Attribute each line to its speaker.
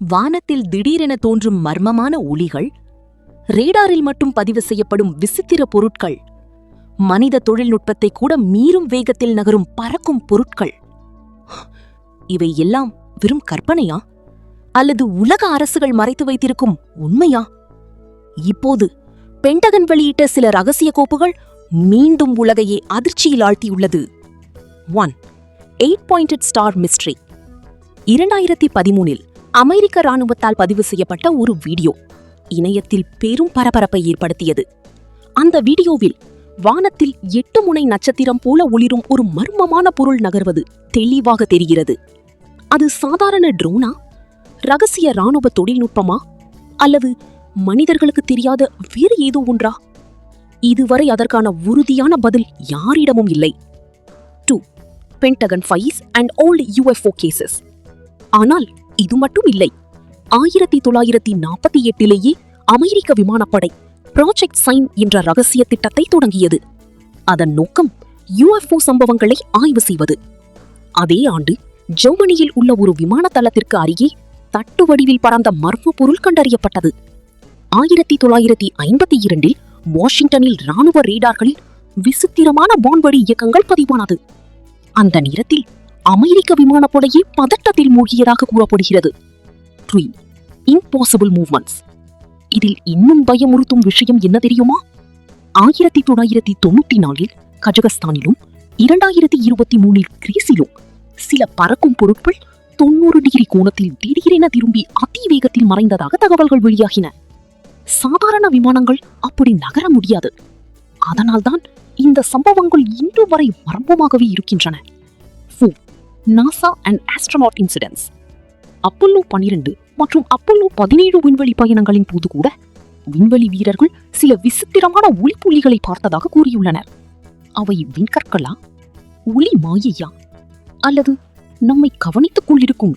Speaker 1: வானத்தில் திடீரென தோன்றும் மர்மமான ஒளிகள், ரேடாரில் மட்டும் பதிவு செய்யப்படும் விசித்திர பொருட்கள், மனித தொழில்நுட்பத்தை கூட மீறும் வேகத்தில் நகரும் பறக்கும் பொருட்கள். இவை எல்லாம் வெறும் கற்பனையா அல்லது உலக அரசுகள் மறைத்து வைத்திருக்கும் உண்மையா? இப்போது பென்டகன் வெளியிட்ட சில ரகசிய கோப்புகள் மீண்டும் உலகையே அதிர்ச்சியில் ஆழ்த்தியுள்ளது. 1. 8-pointed star mystery. 2013இல் அமெரிக்க ராணுவத்தால் பதிவு செய்யப்பட்ட ஒரு வீடியோ இணையத்தில் பெரும் பரபரப்பை ஏற்படுத்தியது. அந்த வீடியோவில் வானத்தில் 8 முனை நட்சத்திரம் போல ஒளிரும் ஒரு மர்மமான பொருள் நகர்வது தெளிவாக தெரிகிறது. அது சாதாரண ட்ரோனா, ரகசிய ராணுவ தொழில்நுட்பமா அல்லது மனிதர்களுக்கு தெரியாத வேறு ஏதோ ஒன்றா? இதுவரை அதற்கான உறுதியான பதில் யாரிடமும் இல்லை. 2. Pentagon files and volt UFO cases. ஆனால் இது மட்டும் இல்லை. 1948லேயே அமெரிக்க விமானப்படை ப்ராஜெக்ட் சைன் என்ற ரகசிய திட்டத்தை தொடங்கியது. அதன் நோக்கம் UFO சம்பவங்களை ஆய்வு செய்வது. அதே ஆண்டு ஜெர்மனியில் உள்ள ஒரு விமான தளத்திற்கு அருகே தட்டு வடிவில் பறந்த மர்ம பொருள் கண்டறியப்பட்டது. 1952இல் வாஷிங்டனில் ராணுவ ரேடார்களில் விசித்திரமான வான்வழி இயக்கங்கள் பதிவானது. அந்த நேரத்தில் அமெரிக்க விமானப்படையே பதட்டத்தில் மூழ்கியதாக கூறப்படுகிறது. 3. Impossible movements. இதில் இன்னும் பயமுறுத்தும் விஷயம் என்ன தெரியுமா? 1994இல் கஜகஸ்தானிலும் 2023இல் கிரீஸிலும் சில பறக்கும் பொருட்கள் 90 டிகிரி கோணத்தில் திடீரென திரும்பி அதிவேகத்தில் மறைந்ததாக தகவல்கள் வெளியாகின. சாதாரண விமானங்கள் அப்படி நகர முடியாது. அதனால்தான் இந்த சம்பவங்கள் இன்று வரை மர்மமாகவே இருக்கின்றன. 4. NASA and astronaut incidents. Apollo 12 மற்றும் அப்போலோ 17 விண்வெளி பயணங்களின் போது கூட விண்வெளி வீரர்கள் சில விசித்திரமான ஒளிப்புள்ளிகளை பார்த்ததாக கூறியுள்ளனர். அவை விண்கற்களா, ஒளி மாயையா அல்லது நம்மை கவனித்துக் கொண்டிருக்கும்